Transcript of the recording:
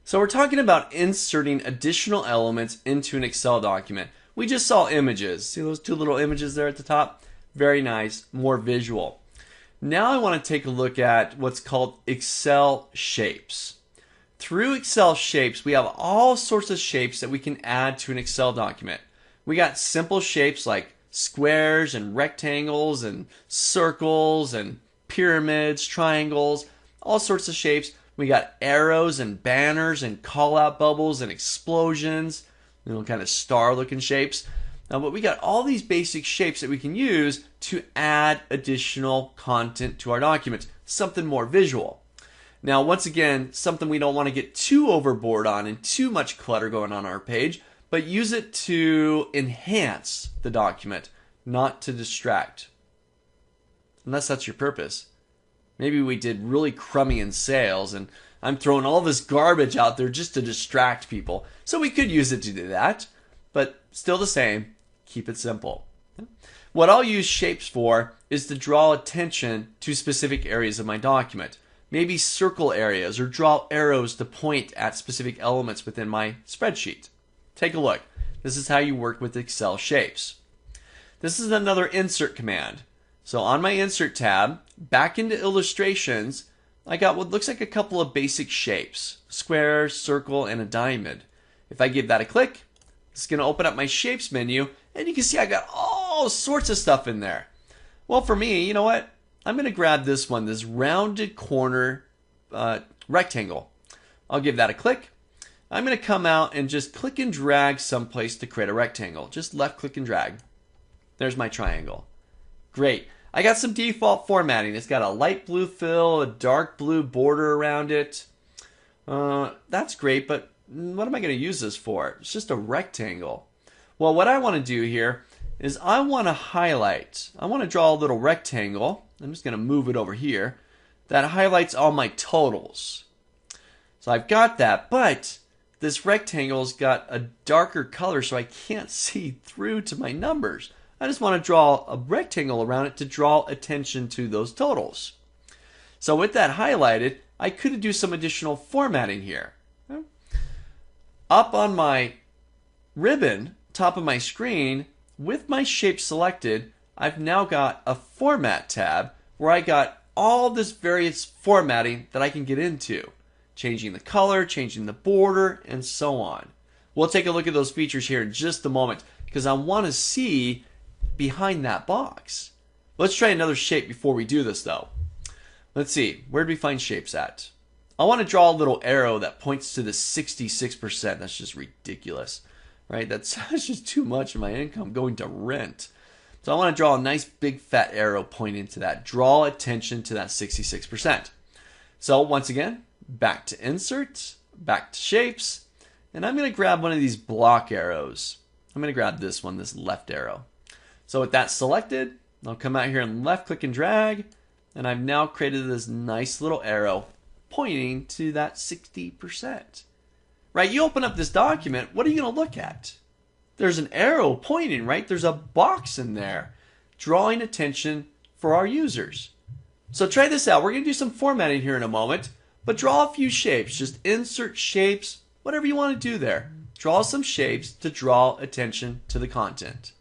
So we're talking about inserting additional elements into an Excel document. We just saw images. See those two little images there at the top? Very nice, more visual. Now I want to take a look at what's called Excel shapes. Through Excel shapes, we have all sorts of shapes that we can add to an Excel document. We got simple shapes like squares and rectangles and circles and pyramids, triangles, all sorts of shapes. We got arrows and banners and call out bubbles and explosions, kind of star looking shapes. But we got all these basic shapes that we can use to add additional content to our documents, something more visual. Now, once again, something we don't want to get too overboard on and too much clutter going on our page, but use it to enhance the document, not to distract. Unless that's your purpose. Maybe we did really crummy in sales and I'm throwing all this garbage out there just to distract people. So we could use it to do that, but still the same, keep it simple. What I'll use shapes for is to draw attention to specific areas of my document. Maybe circle areas or draw arrows to point at specific elements within my spreadsheet. Take a look. This is how you work with Excel shapes. This is another insert command. So on my insert tab, back into illustrations, I got what looks like a couple of basic shapes, square, circle, and a diamond. If I give that a click, it's going to open up my shapes menu, and you can see I got all sorts of stuff in there. Well, for me, you know what? I'm going to grab this one, this rounded corner rectangle. I'll give that a click. I'm going to come out and just click and drag someplace to create a rectangle. Just left click and drag. There's my triangle. Great. I got some default formatting. It's got a light blue fill, a dark blue border around it. That's great, but what am I going to use this for? It's just a rectangle. Well, what I want to do here is I want to highlight. I want to draw a little rectangle. I'm just going to move it over here. That highlights all my totals. So I've got that, but this rectangle's got a darker color so I can't see through to my numbers. I just want to draw a rectangle around it to draw attention to those totals. So with that highlighted, I could do some additional formatting here. Up on my ribbon, top of my screen, with my shape selected, I've now got a format tab where I got all this various formatting that I can get into. Changing the color, changing the border, and so on. We'll take a look at those features here in just a moment because I want to see behind that box. Let's try another shape before we do this though. Let's see, where do we find shapes at? I want to draw a little arrow that points to the 66%. That's just ridiculous, right? That's just too much of my income going to rent. So I want to draw a nice big fat arrow pointing to that. Draw attention to that 66%. So once again, back to insert, back to shapes, and I'm going to grab one of these block arrows. I'm going to grab this one, this left arrow. So with that selected, I'll come out here and left click and drag, and I've now created this nice little arrow pointing to that 60%. Right, you open up this document, what are you going to look at? There's an arrow pointing, right? There's a box in there drawing attention for our users. So try this out. We're going to do some formatting here in a moment, but draw a few shapes. Just insert shapes, whatever you want to do there. Draw some shapes to draw attention to the content.